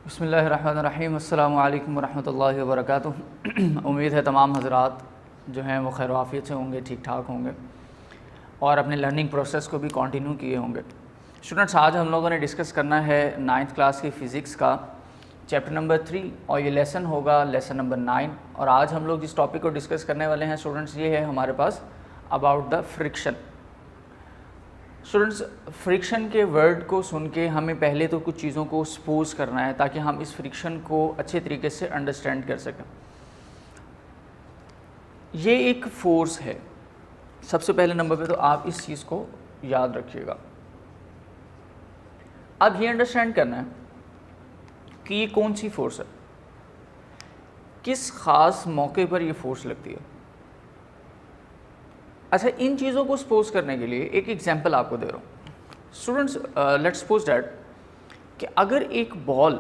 बिस्मिल्लाहिर्रहमानिर्रहीम अस्सलामु अलैकुम वरहमतुल्लाहि वबरकातुहू। उम्मीद है तमाम हज़रात जो हैं वो खैर आफियत से होंगे, ठीक ठाक होंगे और अपने लर्निंग प्रोसेस को भी कंटिन्यू किए होंगे। स्टूडेंट्स, आज हम लोगों ने डिस्कस करना है 9th क्लास की फ़िज़िक्स का चैप्टर नंबर 3 और ये लेसन होगा लेसन नंबर 9। और आज हम लोग जिस टॉपिक को डिस्कस करने वाले हैं स्टूडेंट्स, ये है हमारे पास about the friction. Students, friction के वर्ड को सुन के हमें पहले तो कुछ चीज़ों को सपोज करना है ताकि हम इस फ्रिक्शन को अच्छे तरीके से अंडरस्टैंड कर सकें। ये एक फोर्स है। सबसे पहले नंबर पे तो आप इस चीज़ को याद रखिएगा। अब ये अंडरस्टैंड करना है कि ये कौन सी फोर्स है, किस ख़ास मौके पर ये फोर्स लगती है। अच्छा, इन चीज़ों को सपोज करने के लिए एक एग्जांपल आपको दे रहा हूँ। स्टूडेंट्स, लेट्स सपोज डैट कि अगर एक बॉल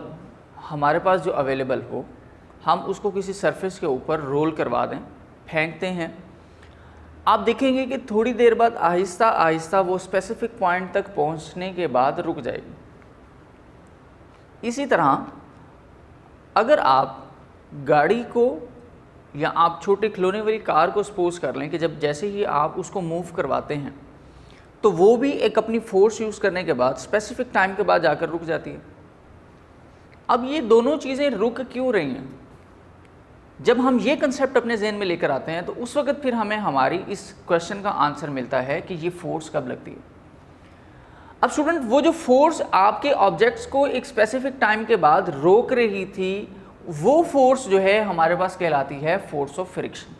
हमारे पास जो अवेलेबल हो, हम उसको किसी सरफेस के ऊपर रोल करवा दें, फेंकते हैं, आप देखेंगे कि थोड़ी देर बाद आहिस्ता आहिस्ता वो स्पेसिफिक पॉइंट तक पहुँचने के बाद रुक जाएगी। इसी तरह अगर आप गाड़ी को या आप छोटे खिलौने वाली कार को सपोज कर लें कि जब जैसे ही आप उसको मूव करवाते हैं तो वो भी एक अपनी फोर्स यूज़ करने के बाद स्पेसिफिक टाइम के बाद जाकर रुक जाती है। अब ये दोनों चीज़ें रुक क्यों रही हैं? जब हम ये कंसेप्ट अपने जहन में लेकर आते हैं तो उस वक्त फिर हमें हमारी इस क्वेश्चन का आंसर मिलता है कि ये फोर्स कब लगती है। अब स्टूडेंट, वो जो फोर्स आपके ऑब्जेक्ट्स को एक स्पेसिफिक टाइम के बाद रोक रही थी, वो फोर्स जो है हमारे पास कहलाती है फोर्स ऑफ फ्रिक्शन।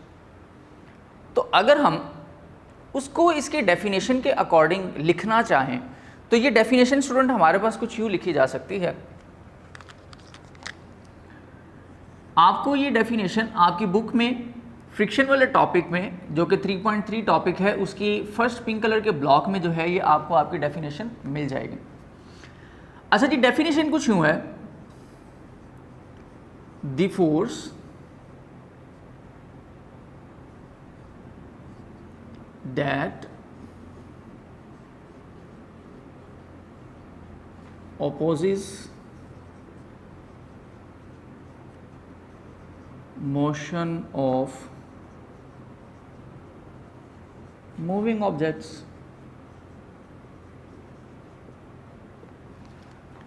तो अगर हम उसको इसके डेफिनेशन के अकॉर्डिंग लिखना चाहें तो ये डेफिनेशन स्टूडेंट हमारे पास कुछ यूँ लिखी जा सकती है। आपको ये डेफिनेशन आपकी बुक में फ्रिक्शन वाले टॉपिक में, जो कि 3.3 टॉपिक है, उसकी फर्स्ट पिंक कलर के ब्लॉक में जो है ये आपको आपकी डेफिनेशन मिल जाएगी। अच्छा जी, डेफिनेशन कुछ यूँ है, the force that opposes motion of moving objects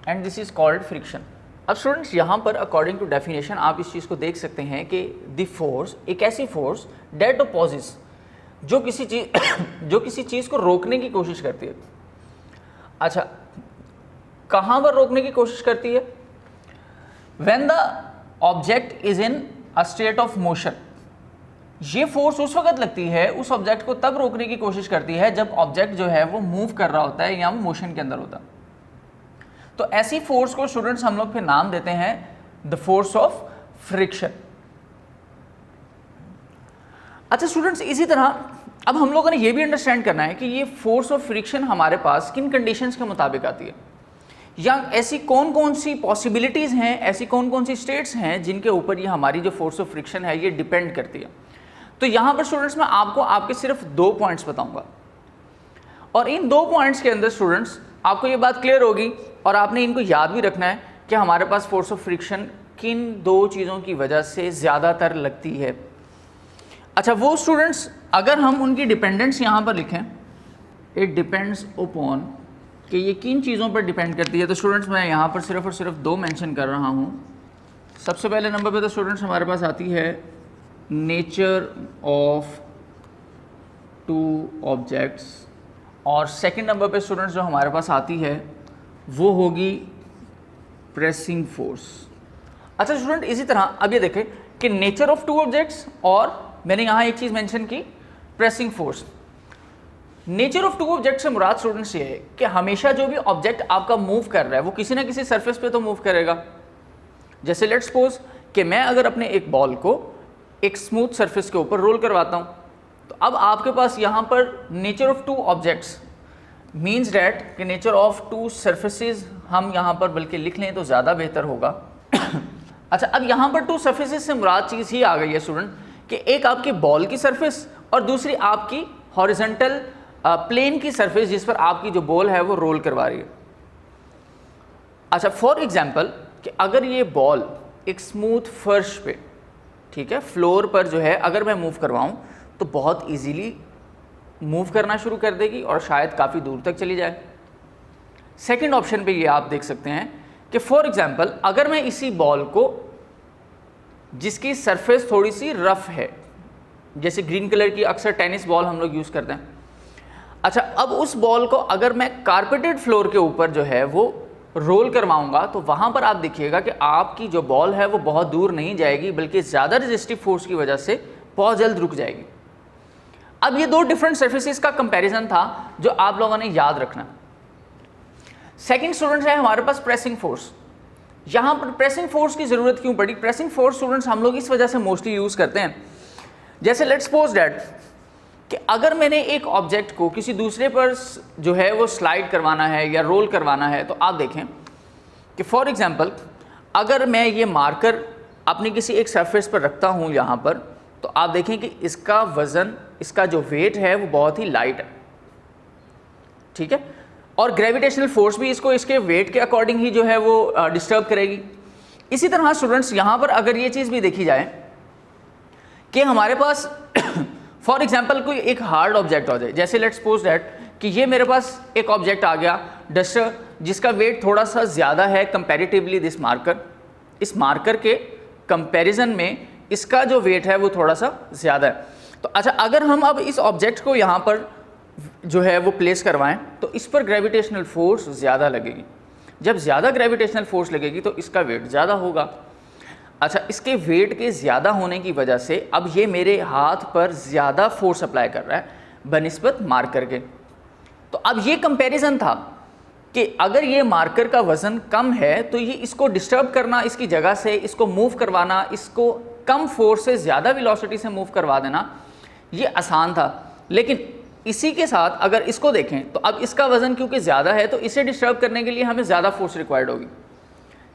and this is called friction। अब स्टूडेंट्स, यहाँ पर अकॉर्डिंग टू डेफिनेशन आप इस चीज़ को देख सकते हैं कि द फोर्स एक ऐसी फोर्स डेट अपोजिस जो किसी चीज़ को रोकने की कोशिश करती है। अच्छा, कहाँ पर रोकने की कोशिश करती है? When the object is in a state of motion. ये फोर्स उस वक्त लगती है, उस ऑब्जेक्ट को तब रोकने की कोशिश करती है जब ऑब्जेक्ट जो है वो मूव कर रहा होता है या मोशन के अंदर होता है। तो ऐसी फोर्स को स्टूडेंट्स हम लोग फिर नाम देते हैं द फोर्स ऑफ फ्रिक्शन। अच्छा स्टूडेंट्स, इसी तरह अब हम लोगों ने ये भी अंडरस्टैंड करना है कि ये फोर्स ऑफ फ्रिक्शन हमारे पास किन कंडीशंस के मुताबिक आती है, या ऐसी कौन कौन सी पॉसिबिलिटीज़ हैं, ऐसी कौन कौन सी स्टेट्स हैं जिनके ऊपर ये हमारी जो फोर्स ऑफ फ्रिक्शन है ये डिपेंड करती है। तो यहाँ पर स्टूडेंट्स मैं आपको आपके सिर्फ 2 पॉइंट्स बताऊँगा और इन 2 पॉइंट्स के अंदर स्टूडेंट्स आपको ये बात क्लियर होगी और आपने इनको याद भी रखना है कि हमारे पास फोर्स ऑफ फ्रिक्शन किन 2 चीज़ों की वजह से ज़्यादातर लगती है। अच्छा, वो स्टूडेंट्स अगर हम उनकी डिपेंडेंस यहाँ पर लिखें, इट डिपेंड्स अपॉन कि ये किन चीज़ों पर डिपेंड करती है, तो स्टूडेंट्स मैं यहाँ पर सिर्फ और सिर्फ 2 मेंशन कर रहा हूँ। सबसे पहले नंबर पे तो स्टूडेंट्स हमारे पास आती है नेचर ऑफ 2 ऑब्जेक्ट्स और सेकंड नंबर पे स्टूडेंट्स जो हमारे पास आती है वो होगी प्रेसिंग फोर्स। अच्छा स्टूडेंट, इसी तरह अब ये देखें कि नेचर ऑफ 2 ऑब्जेक्ट्स और मैंने यहाँ एक चीज़ मेंशन की, pressing force. Nature of 2 object से मुराद स्टूडेंट्स ये है कि हमेशा जो भी ऑब्जेक्ट आपका मूव कर रहा है वो किसी ना किसी सरफेस पे तो मूव करेगा। जैसे लेट्स सपोज कि मैं अगर अपने एक बॉल को एक स्मूथ सरफेस के ऊपर रोल करवाता हूँ, तो अब आपके पास यहाँ पर nature of 2 objects means that कि नेचर ऑफ 2 सर्फेसिस हम यहाँ पर बल्कि लिख लें तो ज़्यादा बेहतर होगा। अच्छा, अब यहाँ पर 2 सर्फेसिस से मुराद चीज़ ही आ गई है स्टूडेंट कि एक आपकी बॉल की सरफेस और दूसरी आपकी हॉरिजॉन्टल प्लेन की सरफेस जिस पर आपकी जो बॉल है वो रोल करवा रही है। अच्छा, फॉर एग्जाम्पल कि अगर ये बॉल एक स्मूथ फर्श पे, ठीक है, फ्लोर पर जो है अगर मैं मूव करवाऊँ तो बहुत ईजीली मूव करना शुरू कर देगी और शायद काफ़ी दूर तक चली जाए। सेकंड ऑप्शन पे ये आप देख सकते हैं कि फॉर एग्जांपल अगर मैं इसी बॉल को, जिसकी सरफेस थोड़ी सी रफ है, जैसे ग्रीन कलर की अक्सर टेनिस बॉल हम लोग यूज़ करते हैं, अच्छा अब उस बॉल को अगर मैं कारपेटेड फ्लोर के ऊपर जो है वो रोल करवाऊंगा तो वहाँ पर आप देखिएगा कि आपकी जो बॉल है वो बहुत दूर नहीं जाएगी, बल्कि ज़्यादा रेजिस्टिव फोर्स की वजह से बहुत जल्द रुक जाएगी। अब ये दो डिफरेंट सर्फेसिस का कंपैरिजन था जो आप लोगों ने याद रखना। सेकंड स्टूडेंट्स है हमारे पास प्रेसिंग फोर्स। यहाँ पर प्रेसिंग फोर्स की ज़रूरत क्यों पड़ी? प्रेसिंग फोर्स स्टूडेंट्स हम लोग इस वजह से मोस्टली यूज़ करते हैं, जैसे लेट्स सपोज दैट कि अगर मैंने एक ऑब्जेक्ट को किसी दूसरे पर जो है वो स्लाइड करवाना है या रोल करवाना है, तो आप देखें कि फॉर एग्जांपल अगर मैं ये मार्कर अपनी किसी एक सरफेस पर रखता हूँ यहाँ पर, तो आप देखें कि इसका वज़न, इसका जो वेट है वो बहुत ही लाइट है, ठीक है, और ग्रेविटेशनल फोर्स भी इसको इसके वेट के अकॉर्डिंग ही जो है वो डिस्टर्ब करेगी। इसी तरह स्टूडेंट्स यहाँ पर अगर ये चीज़ भी देखी जाए कि हमारे पास फॉर एग्जांपल कोई एक हार्ड ऑब्जेक्ट हो जाए, जैसे लेट्स सपोज दैट कि ये मेरे पास एक ऑब्जेक्ट आ गया डस्टर, जिसका वेट थोड़ा सा ज़्यादा है कंपैरेटिवली दिस मार्कर, इस मार्कर के कंपैरिजन में इसका जो वेट है वो थोड़ा सा ज़्यादा है। तो अच्छा अगर हम अब इस ऑब्जेक्ट को यहाँ पर जो है वो प्लेस करवाएं तो इस पर ग्रेविटेशनल फोर्स ज़्यादा लगेगी। जब ज़्यादा ग्रेविटेशनल फोर्स लगेगी तो इसका वेट ज़्यादा होगा। अच्छा इसके वेट के ज़्यादा होने की वजह से अब ये मेरे हाथ पर ज़्यादा फोर्स अप्लाई कर रहा है बनिस्बत मार्कर के। तो अब ये कंपैरिजन था कि अगर ये मार्कर का वज़न कम है तो ये इसको डिस्टर्ब करना, इसकी जगह से इसको मूव करवाना, इसको कम फोर्स से ज़्यादा वेलोसिटी से मूव करवा देना, ये आसान था। लेकिन इसी के साथ अगर इसको देखें तो अब इसका वज़न क्योंकि ज़्यादा है तो इसे डिस्टर्ब करने के लिए हमें ज़्यादा फोर्स रिक्वायर्ड होगी।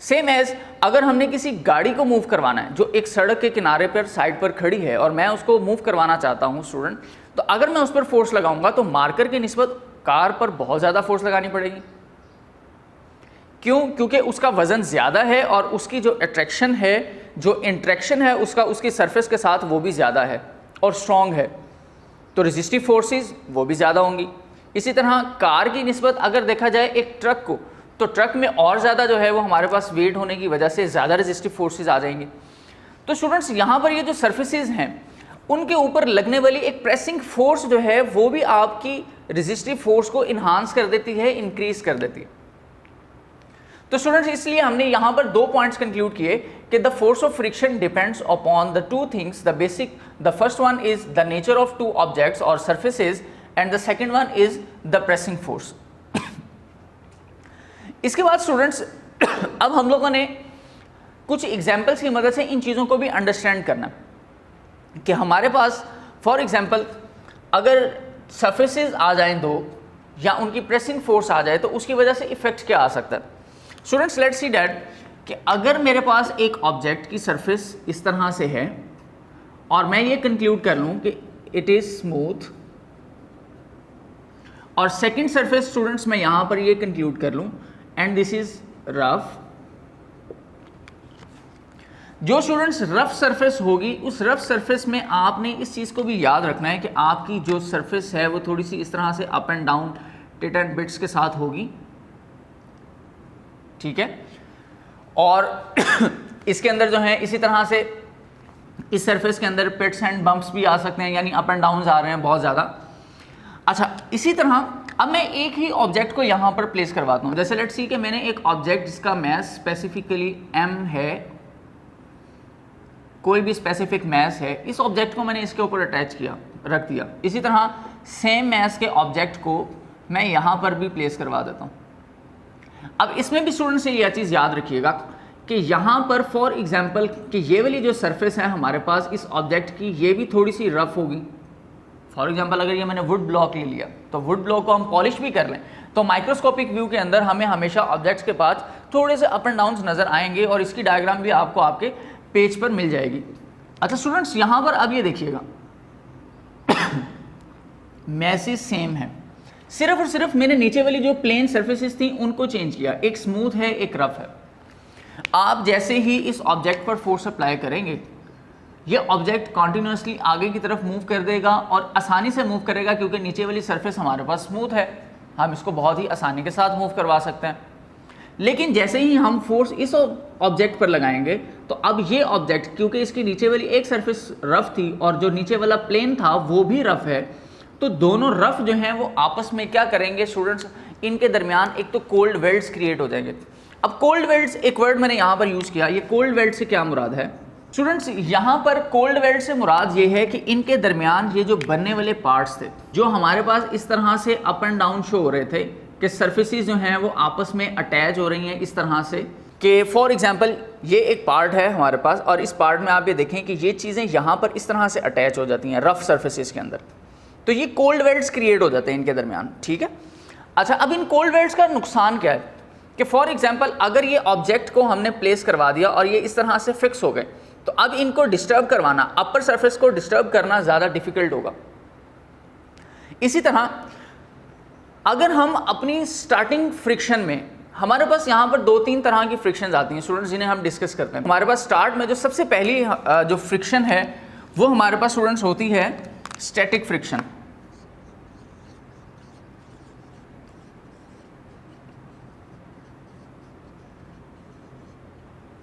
सेम एज अगर हमने किसी गाड़ी को मूव करवाना है जो एक सड़क के किनारे पर साइड पर खड़ी है और मैं उसको मूव करवाना चाहता हूँ स्टूडेंट, तो अगर मैं उस पर फोर्स लगाऊंगा तो मार्कर की निस्बत कार पर बहुत ज़्यादा फोर्स लगानी पड़ेगी। क्यों? क्योंकि उसका वज़न ज़्यादा है और उसकी जो अट्रैक्शन है, जो इंट्रैक्शन है उसका उसकी सरफेस के साथ वो भी ज़्यादा है और स्ट्रॉन्ग है, तो रेजिस्टिव फोर्सेस वो भी ज़्यादा होंगी। इसी तरह कार की निस्बत अगर देखा जाए एक ट्रक को, तो ट्रक में और ज़्यादा जो है वो हमारे पास वेट होने की वजह से ज़्यादा रेजिस्टिव फोर्सेस आ जाएंगी। तो स्टूडेंट्स यहाँ पर ये जो सर्फेसेस हैं उनके ऊपर लगने वाली एक प्रेसिंग फोर्स जो है वो भी आपकी रेजिस्टिव फोर्स को इन्हांस कर देती है, इंक्रीज कर देती है। तो स्टूडेंट्स इसलिए हमने यहाँ पर दो पॉइंट्स कंक्लूड किए कि the force of friction depends upon the two things, the basic, the first one is the nature of two objects और surfaces and the second one is the pressing force. इसके बाद students अब हम लोगों ने कुछ एग्जाम्पल्स की मदद से इन चीज़ों को भी अंडरस्टैंड करना कि हमारे पास फॉर एग्जाम्पल अगर सरफेसेस आ जाएं दो या उनकी प्रेसिंग फोर्स आ जाए तो उसकी वजह से इफेक्ट क्या आ सकता है। स्टूडेंट्स लेट्स सी दैट कि अगर मेरे पास एक ऑब्जेक्ट की सरफेस इस तरह से है और मैं ये कंक्लूड कर लूँ कि इट इज़ स्मूथ, और सेकंड सरफेस स्टूडेंट्स मैं यहाँ पर ये कंक्लूड कर लूँ एंड दिस इज रफ। जो स्टूडेंट्स रफ सरफेस होगी उस रफ सरफेस में आपने इस चीज़ को भी याद रखना है कि आपकी जो सरफेस है वो थोड़ी सी इस तरह से up and down tit and bits के साथ होगी, ठीक है, और इसके अंदर जो है इसी तरह से इस सरफेस के अंदर पिट्स एंड बम्प्स भी आ सकते हैं, यानी अप एंड डाउन आ रहे हैं बहुत ज़्यादा। अच्छा इसी तरह अब मैं एक ही ऑब्जेक्ट को यहाँ पर प्लेस करवाता हूँ, जैसे लेट्स सी कि मैंने एक ऑब्जेक्ट जिसका मैस स्पेसिफिकली m है, कोई भी स्पेसिफिक मैस है, इस ऑब्जेक्ट को मैंने इसके ऊपर अटैच किया, रख दिया। इसी तरह सेम मैस के ऑब्जेक्ट को मैं यहाँ पर भी प्लेस करवा देता हूँ। अब इसमें भी स्टूडेंट से यह चीज़ याद रखिएगा कि यहाँ पर फॉर एग्जांपल कि ये वाली जो सरफेस है हमारे पास इस ऑब्जेक्ट की, ये भी थोड़ी सी रफ होगी। फॉर एग्जांपल अगर ये मैंने वुड ब्लॉक ले लिया तो वुड ब्लॉक को हम पॉलिश भी कर लें तो माइक्रोस्कोपिक व्यू के अंदर हमें हमेशा ऑब्जेक्ट्स के पास थोड़े से अप एंड डाउन नज़र आएंगे और इसकी डायग्राम भी आपको आपके पेज पर मिल जाएगी। अच्छा स्टूडेंट्स यहाँ पर अब ये देखिएगा मैसेज सेम है, सिर्फ और सिर्फ मैंने नीचे वाली जो प्लेन सर्फेसेस थी उनको चेंज किया, एक स्मूथ है एक रफ है। आप जैसे ही इस ऑब्जेक्ट पर फोर्स अप्लाई करेंगे, ये ऑब्जेक्ट कॉन्टिन्यूसली आगे की तरफ मूव कर देगा और आसानी से मूव करेगा क्योंकि नीचे वाली सरफेस हमारे पास स्मूथ है, हम इसको बहुत ही आसानी के साथ मूव करवा सकते हैं। लेकिन जैसे ही हम फोर्स इस ऑब्जेक्ट पर लगाएंगे तो अब ये ऑब्जेक्ट, क्योंकि इसकी नीचे वाली एक सरफेस रफ थी और जो नीचे वाला प्लेन था वो भी रफ है, तो दोनों रफ जो हैं वो आपस में क्या करेंगे स्टूडेंट्स, इनके दरमियान एक तो कोल्ड वेल्ड्स क्रिएट हो जाएंगे। अब कोल्ड वेल्ड्स एक वर्ड मैंने यहाँ पर यूज़ किया, ये कोल्ड वेल्ड से क्या मुराद है स्टूडेंट्स? यहाँ पर कोल्ड वेल्ड से मुराद ये है कि इनके दरमियान ये जो बनने वाले पार्ट्स थे, जो हमारे पास इस तरह से अप एंड डाउन शो हो रहे थे कि सरफेसेस जो हैं वो आपस में अटैच हो रही हैं इस तरह से कि फॉर एग्जांपल ये एक पार्ट है हमारे पास और इस पार्ट में आप ये देखें कि ये चीज़ें यहाँ पर इस तरह से अटैच हो जाती हैं रफ सरफेसेस के अंदर, तो ये कोल्ड वेल्ड्स क्रिएट हो जाते हैं इनके दरमियान, ठीक है। अच्छा, अब इन कोल्ड वेल्ड्स का नुकसान क्या है कि फॉर एग्जाम्पल अगर ये ऑब्जेक्ट को हमने प्लेस करवा दिया और ये इस तरह से फिक्स हो गए, तो अब इनको डिस्टर्ब करवाना, अपर सरफेस को डिस्टर्ब करना ज़्यादा डिफिकल्ट होगा। इसी तरह अगर हम अपनी स्टार्टिंग फ्रिक्शन में, हमारे पास यहाँ पर 2-3 तरह की फ्रिक्शन आती हैं स्टूडेंट्स जिन्हें हम डिस्कस करते हैं। हमारे पास स्टार्ट में जो सबसे पहली जो फ्रिक्शन है वो हमारे पास स्टूडेंट्स होती है स्टैटिक फ्रिक्शन।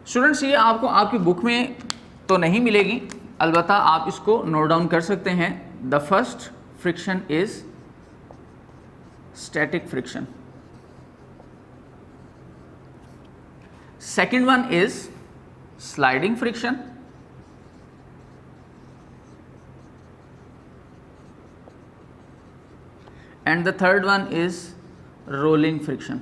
स्टूडेंट्स ये आपको आपकी बुक में तो नहीं मिलेगी, अलबत्ता आप इसको नोट डाउन कर सकते हैं। The first friction is static friction, second one is sliding friction, and the third one is rolling friction.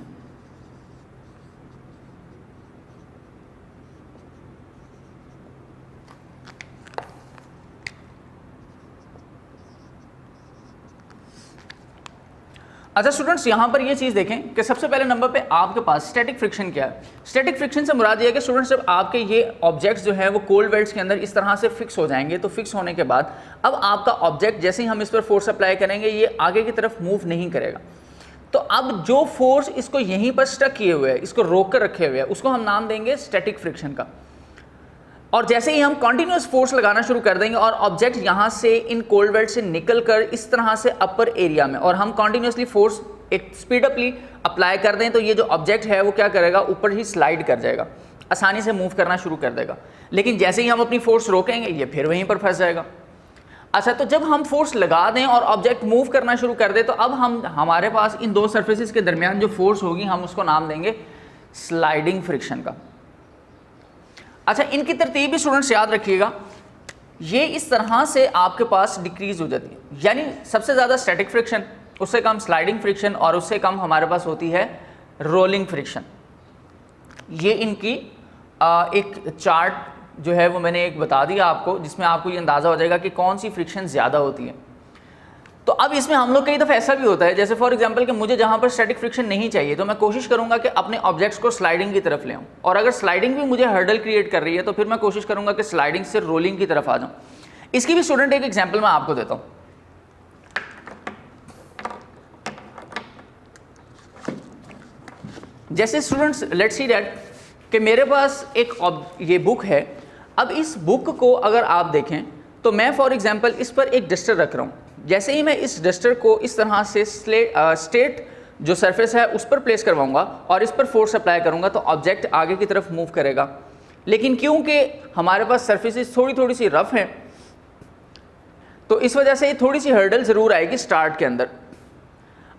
अच्छा स्टूडेंट्स, यहाँ पर ये चीज़ देखें कि सबसे पहले नंबर पे आपके पास स्टैटिक फ्रिक्शन क्या है। स्टैटिक फ्रिक्शन से मुराद ये है कि स्टूडेंट्स जब आपके ये ऑब्जेक्ट्स जो है वो कोल्ड वेल्ड्स के अंदर इस तरह से फिक्स हो जाएंगे, तो फिक्स होने के बाद अब आपका ऑब्जेक्ट जैसे ही हम इस पर फोर्स अप्लाई करेंगे ये आगे की तरफ मूव नहीं करेगा। तो अब जो फोर्स इसको यहीं पर स्टक किए हुए है, इसको रोक कर रखे हुए है, उसको हम नाम देंगे स्टैटिक फ्रिक्शन का। और जैसे ही हम कॉन्टिन्यूस फोर्स लगाना शुरू कर देंगे और ऑब्जेक्ट यहाँ से इन कोल्ड वेल्ड से निकल कर इस तरह से अपर एरिया में, और हम कॉन्टिन्यूसली फोर्स एक स्पीडअपली अप्लाई कर दें, तो ये जो ऑब्जेक्ट है वो क्या करेगा, ऊपर ही स्लाइड कर जाएगा, आसानी से मूव करना शुरू कर देगा। लेकिन जैसे ही हम अपनी फोर्स रोकेंगे ये फिर वहीं पर फंस जाएगा। अच्छा, तो जब हम फोर्स लगा दें और ऑब्जेक्ट मूव करना शुरू कर दें, तो अब हमारे पास इन दो सरफेसेस के दरमियान जो फोर्स होगी हम उसको नाम देंगे स्लाइडिंग फ्रिक्शन का। अच्छा, इनकी तरतीब भी स्टूडेंट्स याद रखिएगा, ये इस तरह से आपके पास डिक्रीज हो जाती है, यानी सबसे ज़्यादा स्टैटिक फ्रिक्शन, उससे कम स्लाइडिंग फ्रिक्शन और उससे कम हमारे पास होती है रोलिंग फ्रिक्शन। ये इनकी एक चार्ट जो है वो मैंने एक बता दिया आपको, जिसमें आपको ये अंदाज़ा हो जाएगा कि कौन सी फ्रिक्शन ज़्यादा होती है। तो अब इसमें हम लोग कई दफ़ा ऐसा भी होता है, जैसे फॉर एग्जांपल कि मुझे जहाँ पर स्टैटिक फ्रिक्शन नहीं चाहिए तो मैं कोशिश करूँगा कि अपने ऑब्जेक्ट्स को स्लाइडिंग की तरफ ले आऊँ, और अगर स्लाइडिंग भी मुझे हर्डल क्रिएट कर रही है तो फिर मैं कोशिश करूँगा कि स्लाइडिंग से रोलिंग की तरफ आ जाऊँ। इसकी भी स्टूडेंट एक एग्जाम्पल मैं आपको देता हूँ। जैसे स्टूडेंट्स लेट्स सी दैट कि मेरे पास एक ये बुक है। अब इस बुक को अगर आप देखें तो मैं फॉर एग्जांपल इस पर एक डस्टर रख रहा हूँ। जैसे ही मैं इस डस्टर को इस तरह से स्ट्रेट जो सरफेस है उस पर प्लेस करवाऊंगा और इस पर फोर्स अप्लाई करूंगा तो ऑब्जेक्ट आगे की तरफ मूव करेगा। लेकिन क्योंकि हमारे पास सरफेसेस थोड़ी सी रफ हैं तो इस वजह से थोड़ी सी हर्डल ज़रूर आएगी स्टार्ट के अंदर।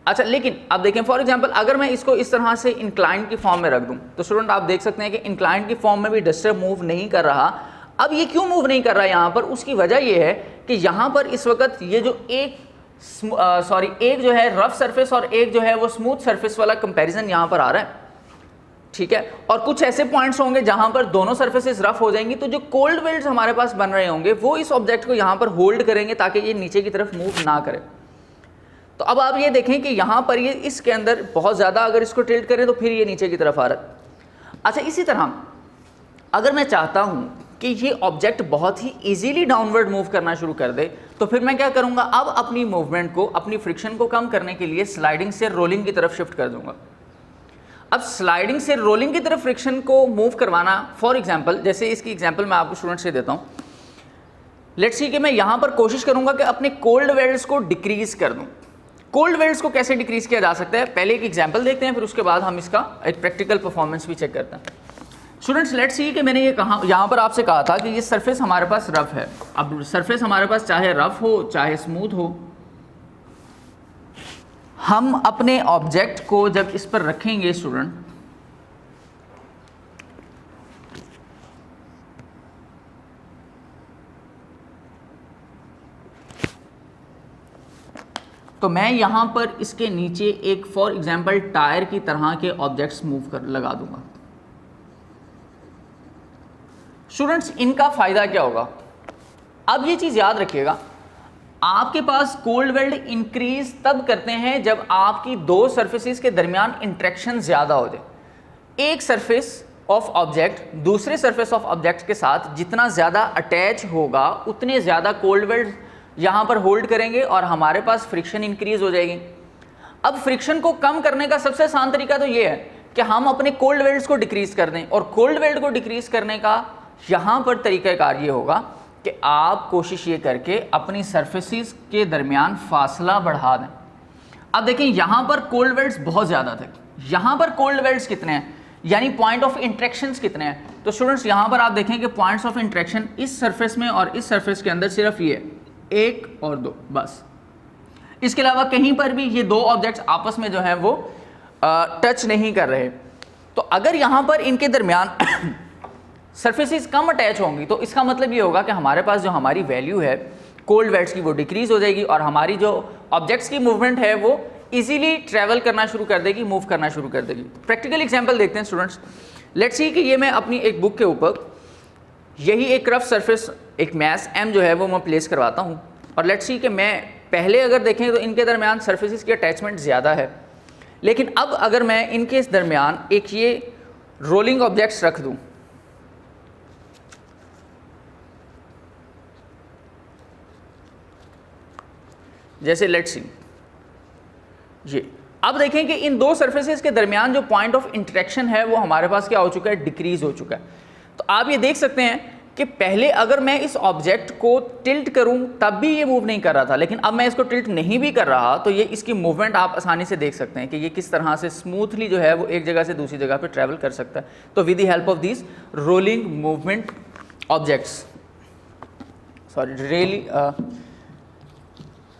अच्छा, लेकिन अब देखें फॉर एग्जांपल अगर मैं इसको इस तरह से इंक्लाइंड की फॉर्म में रख दूं तो स्टूडेंट आप देख सकते हैं कि इंक्लाइंड की फॉर्म में भी डस्टर मूव नहीं कर रहा। अब ये क्यों मूव नहीं कर रहा है यहाँ पर, उसकी वजह ये है कि यहाँ पर इस वक्त ये जो एक जो है रफ सरफेस और एक जो है वो स्मूथ सरफेस वाला कंपैरिजन यहाँ पर आ रहा है, ठीक है। और कुछ ऐसे पॉइंट्स होंगे जहाँ पर दोनों सरफेसेस रफ हो जाएंगी तो जो कोल्ड वेल्ड्स हमारे पास बन रहे होंगे वो इस ऑब्जेक्ट को यहाँ पर होल्ड करेंगे ताकि ये नीचे की तरफ मूव ना करे। तो अब आप ये देखें कि यहाँ पर ये इसके अंदर बहुत ज़्यादा अगर इसको टिल्ट करें तो फिर ये नीचे की तरफ आ रहा है। अच्छा, इसी तरह अगर मैं चाहता हूँ कि ये ऑब्जेक्ट बहुत ही इजीली डाउनवर्ड मूव करना शुरू कर दे तो फिर मैं क्या करूँगा, अब अपनी मूवमेंट को, अपनी फ्रिक्शन को कम करने के लिए स्लाइडिंग से रोलिंग की तरफ शिफ्ट कर दूँगा। अब स्लाइडिंग से रोलिंग की तरफ फ्रिक्शन को मूव करवाना, फॉर एग्जांपल जैसे इसकी एग्जांपल मैं आपको स्टूडेंट से देता हूँ। लेट्स सी कि मैं यहाँ पर कोशिश करूँगा कि अपने कोल्ड वेल्ड्स को डिक्रीज कर दूँ। कोल्ड वेल्ड्स को कैसे डिक्रीज किया जा सकता है, पहले एक एग्जांपल देखते हैं, फिर उसके बाद हम इसका एक प्रैक्टिकल परफॉर्मेंस भी चेक करते हैं। स्टूडेंट्स लेट्स सी कि मैंने ये कहा, यहाँ पर आपसे कहा था कि ये सरफेस हमारे पास रफ है। अब सरफेस हमारे पास चाहे रफ हो चाहे स्मूथ हो, हम अपने ऑब्जेक्ट को जब इस पर रखेंगे स्टूडेंट, तो मैं यहां पर इसके नीचे एक फॉर एग्जांपल टायर की तरह के ऑब्जेक्ट्स मूव कर लगा दूंगा। स्टूडेंट्स इनका फायदा क्या होगा, अब ये चीज याद रखिएगा, आपके पास कोल्ड वेल्ड इंक्रीज तब करते हैं जब आपकी दो सरफेसेस के दरमियान इंटरेक्शन ज्यादा हो जाए। एक सरफेस ऑफ ऑब्जेक्ट दूसरे सरफेस ऑफ ऑब्जेक्ट के साथ जितना ज्यादा अटैच होगा उतने ज्यादा कोल्ड वेल्ड यहां पर होल्ड करेंगे और हमारे पास फ्रिक्शन इंक्रीज हो जाएगी। अब फ्रिक्शन को कम करने का सबसे आसान तरीका तो ये है कि हम अपने कोल्ड वेल्ड्स को डिक्रीज कर दें, और कोल्ड वेल्ड को डिक्रीज करने का यहां पर तरीकाकार ये होगा कि आप कोशिश ये करके अपनी सरफेसेस के दरमियान फासला बढ़ा दें। अब देखें यहां पर कोल्ड वेल्ड्स बहुत ज़्यादा थे, यहां पर कोल्ड वेल्ड्स कितने हैं, यानी पॉइंट ऑफ इंटरेक्शंस कितने हैं। तो स्टूडेंट्स यहां पर आप देखें कि पॉइंट्स ऑफ इंटरेक्शन इस सरफेस में और इस सरफेस के अंदर सिर्फ ये 1 और 2 बस, इसके अलावा कहीं पर भी ये दो ऑब्जेक्ट्स आपस में जो है वो टच नहीं कर रहे। तो अगर यहां पर इनके दरमियान सरफेसेस कम अटैच होंगी तो इसका मतलब ये होगा कि हमारे पास जो हमारी वैल्यू है कोल्ड वेल्ड्स की वो डिक्रीज हो जाएगी और हमारी जो ऑब्जेक्ट्स की मूवमेंट है वो इजीली ट्रैवल करना शुरू कर देगी, मूव करना शुरू कर देगी। प्रैक्टिकल एग्जांपल देखते हैं स्टूडेंट्स। लेट्स सी कि ये मैं अपनी एक बुक के ऊपर यही एक रफ सरफेस एक मैस m जो है वो मैं प्लेस करवाता हूँ, और लेट्स सी कि मैं पहले अगर देखें तो इनके दरमियान सरफेसेस की अटैचमेंट ज़्यादा है, लेकिन अब अगर मैं इनके इस दरमियान एक ये रोलिंग ऑब्जेक्ट्स रख दूँ, जैसे लेट्स सी ये, अब देखें कि इन दो सरफेसेस के दरमियान जो पॉइंट ऑफ इंटरेक्शन है वो हमारे पास क्या हो चुका है, डिक्रीज हो चुका है। तो आप ये देख सकते हैं कि पहले अगर मैं इस ऑब्जेक्ट को टिल्ट करूं तब भी ये मूव नहीं कर रहा था, लेकिन अब मैं इसको टिल्ट नहीं भी कर रहा तो ये इसकी मूवमेंट आप आसानी से देख सकते हैं कि ये किस तरह से स्मूथली जो है वो एक जगह से दूसरी जगह पे ट्रैवल कर सकता है। तो with the help of this rolling movement objects, sorry really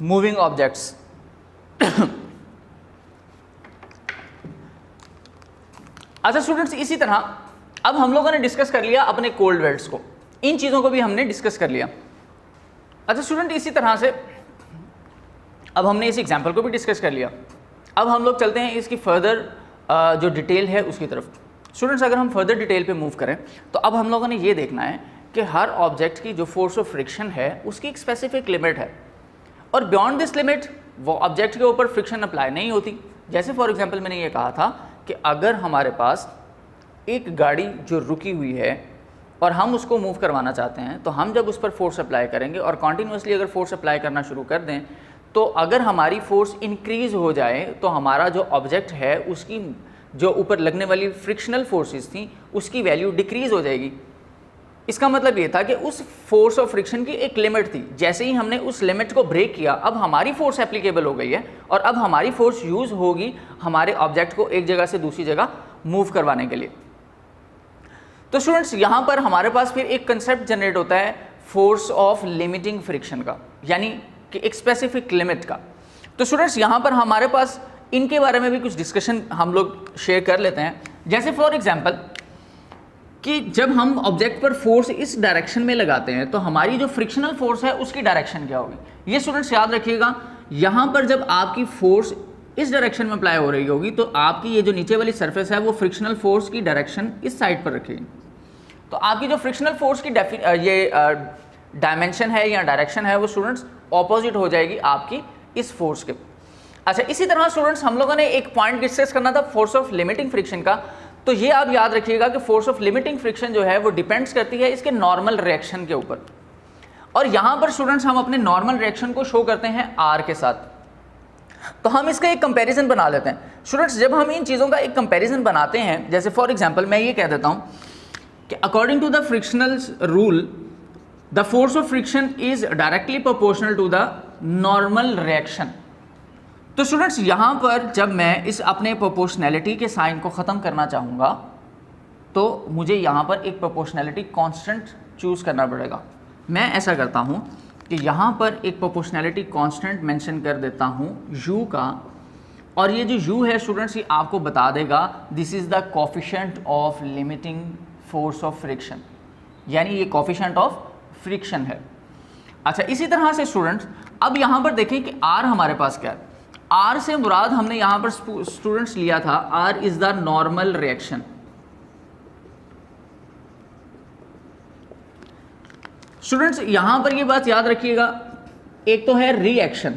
moving objects. अच्छा स्टूडेंट्स, इसी तरह अब हम लोगों ने डिस्कस कर लिया अपने कोल्ड वेल्ड्स को, इन चीज़ों को भी हमने डिस्कस कर लिया। अच्छा स्टूडेंट, इसी तरह से अब हमने इस एग्जांपल को भी डिस्कस कर लिया। अब हम लोग चलते हैं इसकी फर्दर जो डिटेल है उसकी तरफ। स्टूडेंट्स, अगर हम फर्दर डिटेल पे मूव करें तो अब हम लोगों ने ये देखना है कि हर ऑब्जेक्ट की जो फोर्स ऑफ फ्रिक्शन है उसकी एक स्पेसिफिक लिमिट है, और बियॉन्ड दिस लिमिट वो ऑब्जेक्ट के ऊपर फ्रिक्शन अप्लाई नहीं होती। जैसे फॉर एग्जांपल मैंने ये कहा था कि अगर हमारे पास एक गाड़ी जो रुकी हुई है और हम उसको मूव करवाना चाहते हैं, तो हम जब उस पर फोर्स अप्लाई करेंगे और कॉन्टीन्यूसली अगर फोर्स अप्लाई करना शुरू कर दें, तो अगर हमारी फोर्स इंक्रीज़ हो जाए तो हमारा जो ऑब्जेक्ट है उसकी जो ऊपर लगने वाली फ्रिक्शनल फोर्सेस थी उसकी वैल्यू डिक्रीज़ हो जाएगी। इसका मतलब ये था कि उस फोर्स ऑफ फ्रिक्शन की एक लिमिट थी, जैसे ही हमने उस लिमिट को ब्रेक किया अब हमारी फोर्स एप्लीकेबल हो गई है और अब हमारी फोर्स यूज़ होगी हमारे ऑब्जेक्ट को एक जगह से दूसरी जगह मूव करवाने के लिए। तो स्टूडेंट्स, यहाँ पर हमारे पास फिर एक कंसेप्ट जनरेट होता है फोर्स ऑफ लिमिटिंग फ्रिक्शन का, यानी कि एक स्पेसिफिक लिमिट का। तो स्टूडेंट्स, यहाँ पर हमारे पास इनके बारे में भी कुछ डिस्कशन हम लोग शेयर कर लेते हैं। जैसे फॉर एग्जांपल कि जब हम ऑब्जेक्ट पर फोर्स इस डायरेक्शन में लगाते हैं तो हमारी जो फ्रिक्शनल फोर्स है उसकी डायरेक्शन क्या होगी। ये स्टूडेंट्स याद रखिएगा, यहाँ पर जब आपकी फोर्स इस डायरेक्शन में अप्लाई हो रही होगी तो आपकी ये जो नीचे वाली सरफेस है वो फ्रिक्शनल फोर्स की डायरेक्शन इस साइड पर रखेगी। तो आपकी जो फ्रिक्शनल फोर्स की ये डायमेंशन है या डायरेक्शन है वो स्टूडेंट्स ऑपोजिट हो जाएगी आपकी इस फोर्स के। अच्छा, इसी तरह स्टूडेंट्स हम लोगों ने एक पॉइंट डिस्कस करना था फोर्स ऑफ लिमिटिंग फ्रिक्शन का। तो ये आप याद रखिएगा कि फोर्स ऑफ लिमिटिंग फ्रिक्शन जो है वो डिपेंड्स करती है इसके नॉर्मल रिएक्शन के ऊपर, और यहाँ पर स्टूडेंट्स हम अपने नॉर्मल रिएक्शन को शो करते हैं आर के साथ। तो हम इसका एक कंपैरिजन बना लेते हैं स्टूडेंट्स। जब हम इन चीज़ों का एक कंपैरिजन बनाते हैं, जैसे फॉर एग्जांपल मैं ये कह देता हूँ कि according to the frictional rule the force of friction is directly proportional to the normal reaction. तो स्टूडेंट्स यहाँ पर जब मैं इस अपने प्रोपोर्शनैलिटी के साइन को ख़त्म करना चाहूँगा तो मुझे यहाँ पर एक प्रोपोर्शनैलिटी कांस्टेंट चूज़ करना पड़ेगा। मैं ऐसा करता हूँ कि यहाँ पर एक प्रोपोर्शनैलिटी कांस्टेंट मेंशन कर देता हूँ u का, और ये जो u है स्टूडेंट्स ये आपको बता देगा this is the coefficient of limiting force of friction, यानी ये कोफिशिएंट ऑफ फ्रिक्शन है। अच्छा, इसी तरह से स्टूडेंट्स अब यहाँ पर देखें कि r हमारे पास क्या है। r से मुराद हमने यहाँ पर स्टूडेंट्स लिया था r is the normal reaction. Students यहाँ पर ये बात याद रखिएगा, एक तो है रिएक्शन,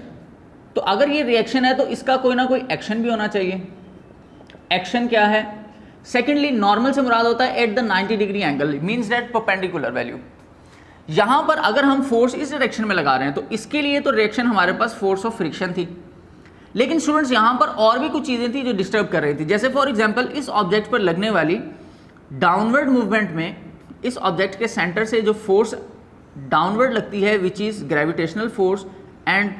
तो अगर ये रिएक्शन है तो इसका कोई ना कोई एक्शन भी होना चाहिए। एक्शन क्या है? सेकेंडली नॉर्मल से मुराद होता है at the 90 degree angle, means that perpendicular value. यहाँ पर अगर हम फोर्स इस डायरेक्शन में लगा रहे हैं तो इसके लिए तो रिएक्शन हमारे पास फोर्स ऑफ फ्रिक्शन थी, लेकिन स्टूडेंट्स यहाँ पर और भी कुछ चीज़ें थी जो डिस्टर्ब कर रही थी। जैसे फॉर एग्जांपल इस ऑब्जेक्ट पर लगने वाली डाउनवर्ड मूवमेंट में इस ऑब्जेक्ट के सेंटर से जो फोर्स डाउनवर्ड लगती है which is gravitational force, and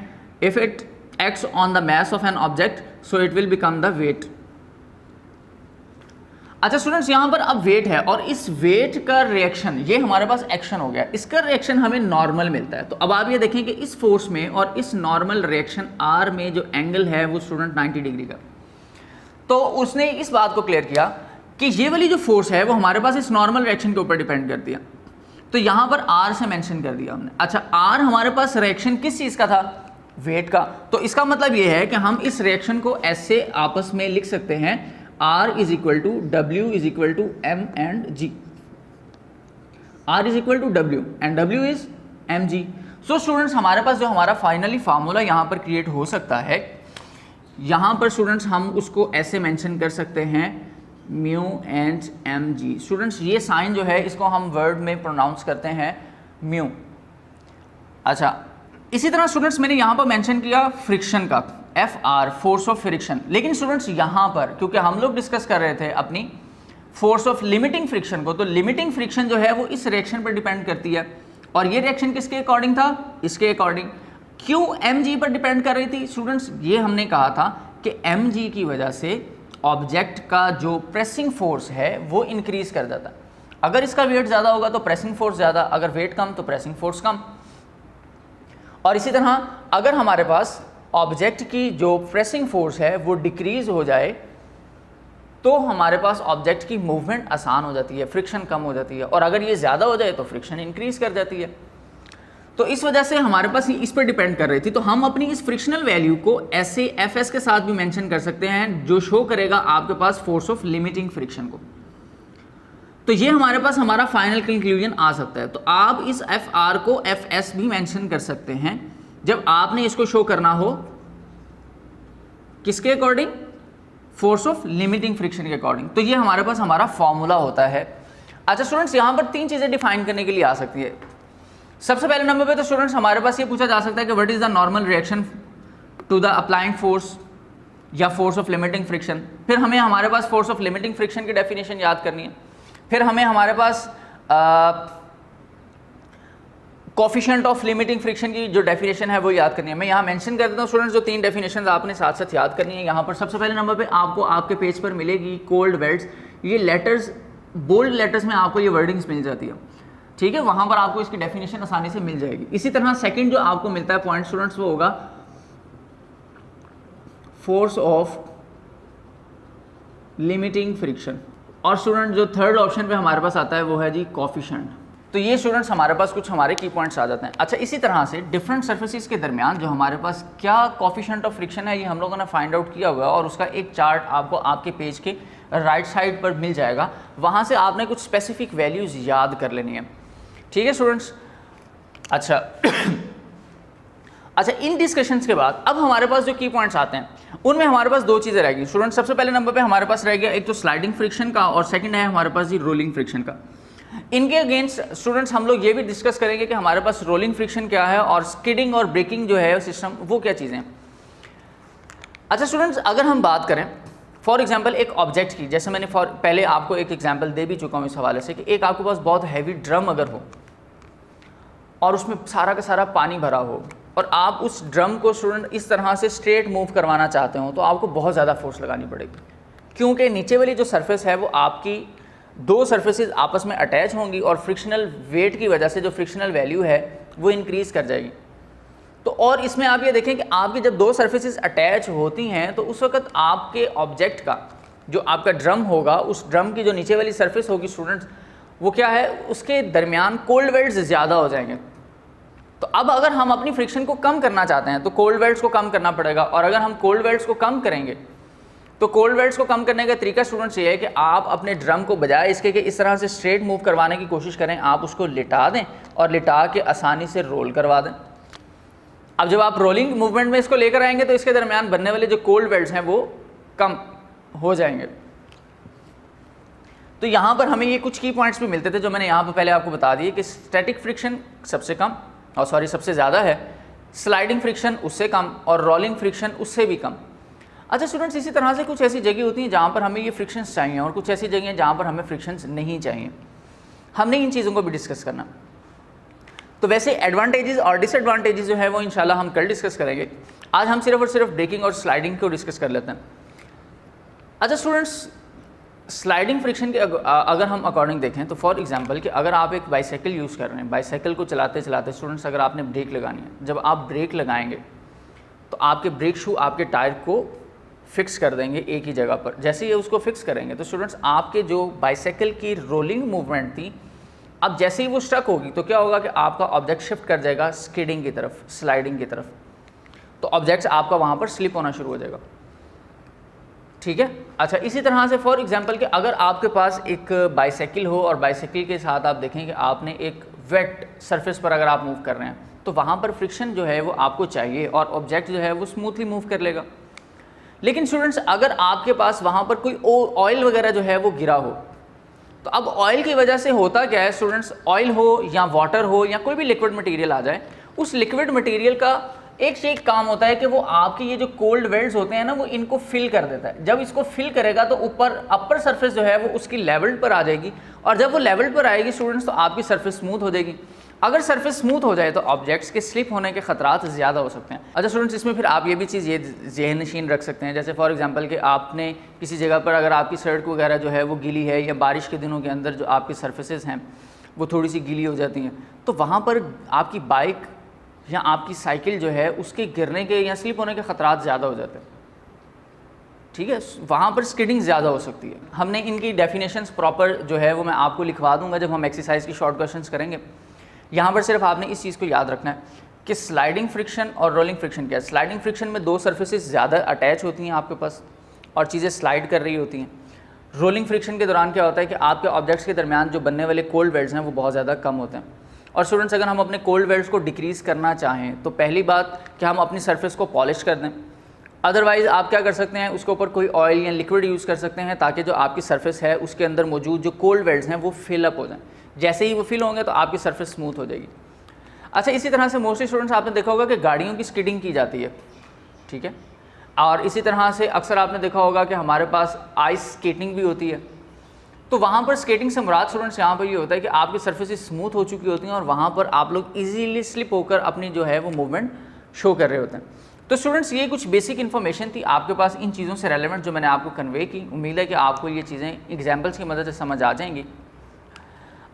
if it acts on the mass of an object so it will become the weight. अच्छा स्टूडेंट्स, यहाँ पर अब वेट है और इस वेट का रिएक्शन ये हमारे पास एक्शन हो गया, इसका रिएक्शन हमें नॉर्मल मिलता है। तो अब आप ये देखें कि इस फोर्स में और इस नॉर्मल रिएक्शन आर में जो एंगल है वो स्टूडेंट 90 डिग्री का। तो उसने इस बात को क्लियर किया कि ये वाली जो फोर्स है वो हमारे पास इस नॉर्मल रिएक्शन के ऊपर डिपेंड करती है। तो यहाँ पर आर से मेंशन कर दिया हमने। अच्छा, आर हमारे पास रिएक्शन किस चीज़ का था? वेट का। तो इसका मतलब ये है कि हम इस रिएक्शन को ऐसे आपस में लिख सकते हैं R is equal to W is equal to M and G। R is equal to W and W is mg। So students हमारे पास जो हमारा फाइनली फार्मूला यहाँ पर क्रिएट हो सकता है, यहाँ पर स्टूडेंट्स हम उसको ऐसे मेंशन कर सकते हैं म्यू एंड mg। स्टूडेंट्स ये साइन जो है इसको हम वर्ड में प्रोनाउंस करते हैं म्यू। अच्छा, इसी तरह स्टूडेंट्स मैंने यहाँ पर मेंशन किया फ्रिक्शन का FR, फोर्स ऑफ फ्रिक्शन। लेकिन स्टूडेंट्स यहाँ पर क्योंकि हम लोग डिस्कस कर रहे थे अपनी फोर्स ऑफ लिमिटिंग फ्रिक्शन को, तो लिमिटिंग फ्रिक्शन जो है वो इस रिएक्शन पर डिपेंड करती है, और ये रिएक्शन किसके अकॉर्डिंग था? इसके अकॉर्डिंग। क्यों mg पर डिपेंड कर रही थी? स्टूडेंट्स ये हमने कहा था कि mg की वजह से ऑब्जेक्ट का जो प्रेसिंग फोर्स है वो इंक्रीज कर जाता है। अगर इसका वेट ज़्यादा होगा तो प्रेसिंग फोर्स ज़्यादा, अगर वेट कम तो प्रेसिंग फोर्स कम। और इसी तरह अगर हमारे पास ऑब्जेक्ट की जो प्रेसिंग फोर्स है वो डिक्रीज हो जाए तो हमारे पास ऑब्जेक्ट की मूवमेंट आसान हो जाती है, फ्रिक्शन कम हो जाती है, और अगर ये ज़्यादा हो जाए तो फ्रिक्शन इंक्रीज कर जाती है। तो इस वजह से हमारे पास इस पर डिपेंड कर रही थी। तो हम अपनी इस फ्रिक्शनल वैल्यू को ऐसे Fs के साथ भी मेंशन कर सकते हैं जो शो करेगा आपके पास फोर्स ऑफ लिमिटिंग फ्रिक्शन को। तो ये हमारे पास हमारा फाइनल कंक्लूजन आ सकता है। तो आप इस Fr को Fs भी मेंशन कर सकते हैं जब आपने इसको शो करना हो किसके according? Force of limiting friction के अकॉर्डिंग। तो ये हमारे पास हमारा फॉर्मूला होता है। अच्छा स्टूडेंट्स, यहाँ पर तीन चीज़ें डिफाइन करने के लिए आ सकती है। सबसे पहले नंबर पे तो स्टूडेंट्स हमारे पास ये पूछा जा सकता है कि what is the normal reaction to the applying force या फोर्स ऑफ लिमिटिंग फ्रिक्शन। फिर हमें हमारे पास फोर्स ऑफ लिमिटिंग फ्रिक्शन की डेफिनेशन याद करनी है। फिर हमें हमारे पास कोफिशिएंट ऑफ लिमिटिंग फ्रिक्शन की जो डेफिनेशन है वो याद करनी है। मैं यहाँ मेंशन कर देता हूँ स्टूडेंट्स, जो तीन डेफिनेशन आपने साथ साथ याद करनी है। यहाँ पर सबसे पहले नंबर पे आपको आपके पेज पर मिलेगी कोल्ड वेल्ड्स। ये लेटर्स बोल्ड लेटर्स में आपको ये वर्डिंग्स मिल जाती है, ठीक है, वहाँ पर आपको इसकी डेफिनेशन आसानी से मिल जाएगी। इसी तरह सेकेंड जो आपको मिलता है पॉइंट स्टूडेंट्स वो होगा फोर्स ऑफ लिमिटिंग फ्रिक्शन। और स्टूडेंट जो थर्ड ऑप्शन पे हमारे पास आता है वो है जी कोफिशिएंट। तो ये स्टूडेंट्स हमारे पास कुछ हमारे की पॉइंट्स आ जाते हैं। अच्छा, इसी तरह से डिफरेंट सर्फेसिस के दरमियान जो हमारे पास क्या कोफिशिएंट ऑफ फ्रिक्शन है ये हम लोगों ने फाइंड आउट किया हुआ है, और उसका एक चार्ट आपको आपके पेज के राइट साइड पर मिल जाएगा। वहाँ से आपने कुछ स्पेसिफिक वैल्यूज़ याद कर लेनी है, ठीक है स्टूडेंट्स। अच्छा अच्छा, इन डिस्कशंस के बाद अब हमारे पास जो की पॉइंट्स आते हैं उनमें हमारे पास दो चीज़ें रहेगी स्टूडेंट्स। सबसे पहले नंबर पे हमारे पास रह गया एक तो स्लाइडिंग फ्रिक्शन का, और सेकंड है हमारे पास जी रोलिंग फ्रिक्शन का। इनके अगेंस्ट स्टूडेंट्स हम लोग ये भी डिस्कस करेंगे कि हमारे पास रोलिंग फ्रिक्शन क्या है और स्किडिंग और ब्रेकिंग जो है सिस्टम वो क्या चीज़ें हैं। अच्छा स्टूडेंट्स, अगर हम बात करें फॉर एग्जांपल एक ऑब्जेक्ट की, जैसे मैंने पहले आपको एक एग्जांपल दे भी चुका हूँ इस हवाले से कि एक आपके पास बहुत हैवी ड्रम अगर हो और उसमें सारा का सारा पानी भरा हो और आप उस ड्रम को स्टूडेंट इस तरह से स्ट्रेट मूव करवाना चाहते हो तो आपको बहुत ज़्यादा फोर्स लगानी पड़ेगी, क्योंकि नीचे वाली जो सरफेस है वो आपकी दो सरफेसेस आपस में अटैच होंगी और फ्रिक्शनल वेट की वजह से जो फ्रिक्शनल वैल्यू है वो इंक्रीज़ कर जाएगी। तो और इसमें आप ये देखें कि आपकी जब दो सरफेसेस अटैच होती हैं तो उस वक्त आपके ऑब्जेक्ट का जो आपका ड्रम होगा, उस ड्रम की जो नीचे वाली सरफेस होगी स्टूडेंट्स, वो क्या है, उसके दरमियान कोल्ड वेल्ड्स ज़्यादा हो जाएंगे। तो अब अगर हम अपनी फ्रिक्शन को कम करना चाहते हैं तो कोल्ड वेल्ड्स को कम करना पड़ेगा, और अगर हम कोल्ड वेल्ड्स को कम करेंगे तो कोल्ड वेल्ड्स को कम करने का तरीका स्टूडेंट्स ये है कि आप अपने ड्रम को बजाय इसके कि इस तरह से स्ट्रेट मूव करवाने की कोशिश करें, आप उसको लिटा दें और लिटा के आसानी से रोल करवा दें। अब जब आप रोलिंग मूवमेंट में इसको लेकर आएंगे तो इसके दरमियान बनने वाले जो कोल्ड वेल्ड्स हैं वो कम हो जाएंगे। तो यहाँ पर हमें ये कुछ की पॉइंट्स भी मिलते थे जो मैंने यहाँ पर पहले आपको बता दिए कि स्टैटिक फ्रिक्शन सबसे कम और सबसे ज़्यादा है, स्लाइडिंग फ्रिक्शन उससे कम और रोलिंग फ्रिक्शन उससे भी कम। अच्छा स्टूडेंट्स, इसी तरह से कुछ ऐसी जगह होती हैं जहाँ पर हमें ये फ्रिक्शंस चाहिए और कुछ ऐसी जगह हैं जहाँ पर हमें फ्रिक्शंस नहीं चाहिए। हमने इन चीज़ों को भी डिस्कस करना। तो वैसे एडवांटेजेस और डिसएडवांटेजेस जो है वो इंशाल्लाह हम कल डिस्कस करेंगे। आज हम सिर्फ और सिर्फ ब्रेकिंग और स्लाइडिंग को डिस्कस कर लेते हैं। अच्छा स्टूडेंट्स, स्लाइडिंग फ्रिक्शन के अगर हम अकॉर्डिंग देखें तो फॉर एग्जांपल कि अगर आप एक बाईसाइकिल यूज़ कर रहे हैं, बाईसाइकिल को चलाते चलाते स्टूडेंट्स अगर आपने ब्रेक लगानी है, जब आप ब्रेक लगाएंगे तो आपके ब्रेक शू आपके टायर को फिक्स कर देंगे एक ही जगह पर। जैसे ही उसको फिक्स करेंगे तो स्टूडेंट्स आपके जो बाईसाइकिल की रोलिंग मूवमेंट थी, अब जैसे ही वो स्ट्रक होगी तो क्या होगा कि आपका ऑब्जेक्ट शिफ्ट कर जाएगा स्किडिंग की तरफ, स्लाइडिंग की तरफ। तो ऑब्जेक्ट आपका वहाँ पर स्लिप होना शुरू हो जाएगा। ठीक है। अच्छा, इसी तरह से फॉर एग्जांपल कि अगर आपके पास एक बाईसाइकिल हो और बाईसाइकिल के साथ आप देखें कि आपने एक वेट सरफेस पर अगर आप मूव कर रहे हैं तो वहाँ पर फ्रिक्शन जो है वो आपको चाहिए और ऑब्जेक्ट जो है वो स्मूथली मूव कर लेगा। लेकिन स्टूडेंट्स अगर आपके पास वहाँ पर कोई ऑयल वगैरह जो है वो गिरा हो, तो अब ऑयल की वजह से होता क्या है स्टूडेंट्स, ऑयल हो या वाटर हो या कोई भी लिक्विड मटेरियल आ जाए, उस लिक्विड मटेरियल का एक से एक काम होता है कि वो आपके ये जो कोल्ड वेल्ड्स होते हैं ना, वो इनको फिल कर देता है। जब इसको फिल करेगा तो ऊपर अपर सरफेस जो है वो उसकी लेवल पर आ जाएगी, और जब वो लेवल पर आएगी स्टूडेंट्स तो आपकी सरफेस स्मूथ हो जाएगी। अगर सरफेस स्मूथ हो जाए तो ऑब्जेक्ट्स के स्लिप होने के खतरात ज़्यादा हो सकते हैं। अच्छा स्टूडेंट्स, इसमें फिर आप ये भी चीज़ ये ज़हन नशीन रख सकते हैं, जैसे फॉर एग्जांपल कि आपने किसी जगह पर अगर आपकी सड़क वगैरह जो है वो गीली है या बारिश के दिनों के अंदर जो आपकी सरफेसेस हैं वो थोड़ी सी गीली हो जाती हैं, तो वहाँ पर आपकी बाइक या आपकी साइकिल जो है उसके गिरने के या स्लिप होने के खतरात ज़्यादा हो जाते हैं। ठीक है, वहाँ पर स्किडिंग ज़्यादा हो सकती है। हमने इनकी डेफिनेशंस प्रॉपर जो है वो मैं आपको लिखवा दूंगा जब हम एक्सरसाइज की शॉर्ट क्वेश्चंस करेंगे। यहाँ पर सिर्फ आपने इस चीज़ को याद रखना है कि स्लाइडिंग फ्रिक्शन और रोलिंग फ्रिक्शन क्या है। स्लाइडिंग फ्रिक्शन में दो सर्फेसेस ज़्यादा अटैच होती हैं आपके पास और चीज़ें स्लाइड कर रही होती हैं। रोलिंग फ्रिक्शन के दौरान क्या होता है कि आपके ऑब्जेक्ट्स के दरमियान जो बनने वाले कोल्ड वेल्ड्स हैं वो बहुत ज़्यादा कम होते हैं। और स्टूडेंट्स अगर हम अपने कोल्ड वेल्ड्स को डिक्रीज़ करना चाहें तो पहली बात कि हम अपनी सरफेस को पॉलिश कर दें। अदरवाइज़ आप क्या कर सकते हैं, उसके ऊपर कोई ऑयल या लिक्विड यूज़ कर सकते हैं ताकि जो आपकी सरफेस है उसके अंदर मौजूद जो कोल्ड वेल्ड्स हैं वो फिलअप हो जाएं। जैसे ही वो फिल होंगे तो आपकी सरफेस स्मूथ हो जाएगी। अच्छा, इसी तरह से मोस्टली स्टूडेंट्स आपने देखा होगा कि गाड़ियों की स्किडिंग की जाती है। ठीक है, और इसी तरह से अक्सर आपने देखा होगा कि हमारे पास आइस स्केटिंग भी होती है। तो वहाँ पर स्केटिंग से मुराद स्टूडेंट्स यहाँ पर ये होता है कि आपकी सरफेसेस स्मूथ हो चुकी होती हैं और वहाँ पर आप लोग इजीली स्लिप होकर अपनी जो है वो मूवमेंट शो कर रहे होते हैं। तो स्टूडेंट्स ये कुछ बेसिक इन्फॉर्मेशन थी आपके पास इन चीज़ों से रेलेवेंट जो मैंने आपको कन्वे की। उम्मीद है कि आपको ये चीज़ें एग्जाम्पल्स की मदद से समझ आ जाएंगी।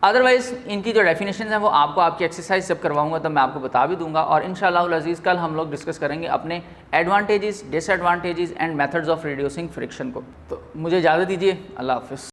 अदरवाइज़ इनकी जो डेफिनेशन है वो आपको आपकी एक्सरसाइज जब करवाऊंगा तब मैं आपको बता भी दूंगा। और इंशाअल्लाह अज़ीज़ कल हम लोग डिस्कस करेंगे अपने advantages, disadvantages and methods of reducing friction को। तो मुझे इजाज़त दीजिए, अल्लाह हाफ़िज़।